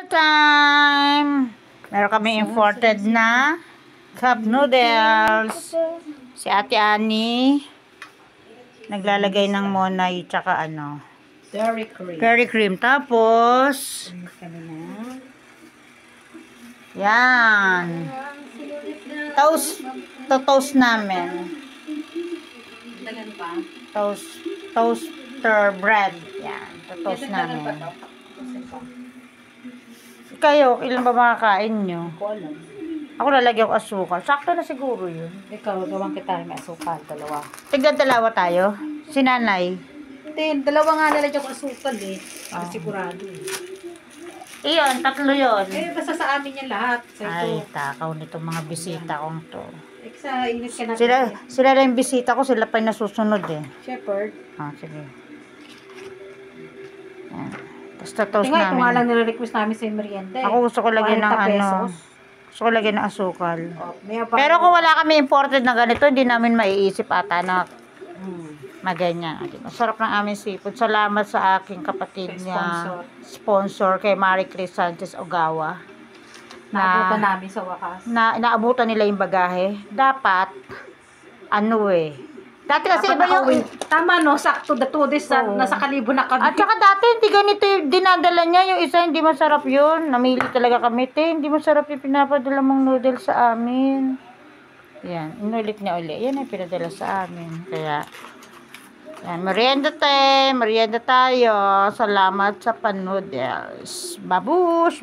Time! Meron kami imported na cup noodles. Si Ate Annie naglalagay ng monay tsaka curry cream. Tapos yan. Toast namin. Toaster bread. Yan. Toast namin. Kayo, ilan ba makakain nyo? Ako lalagyan ko asukal. Sakto na siguro yun. Ikaw, gawang kita may asukal, dalawa. Tignan-dalawa tayo. Si nanay. Hindi, dalawa nga lalagyan ko asukal eh. Para sigurado eh. Iyon, tatlo yun. Eh, basta sa amin yan lahat. Sa Ay, ito. takaw nitong mga bisita kong to. Eh, sa init ka natin. Sila lang yung bisita ko, sila pa yung nasusunod eh. Shepherd. Sige. Yan. Tapos toast Tingnan, ito nga lang namin. nire-request namin sa merienda eh. Ako gusto ko lagyan ng 40 pesos. Gusto ko lagyan ng asukal. Oh, Pero kung wala kami imported na ganito, hindi namin maiisip ata na ganyan. Masarap ng aming seafood. Salamat sa aking kapatid niya, sponsor kay Marie Chris Sanchez Ogawa. Naabutan namin sa wakas. Naabutan nila yung bagahe. Dapat, Dati kasi iba yung... Tama no, sakto, the 2 days nasa Kalibo na kami. At saka dati, hindi ganito yung dinadala niya. Yung isa, hindi masarap yun. Namili talaga kami. Hindi masarap yung pinapadala mong noodles sa amin. Yan, inulit niya uli. Yan ang pinadala sa amin. Kaya, yan, merienda tayo. Salamat sa pan-noodles. Babush!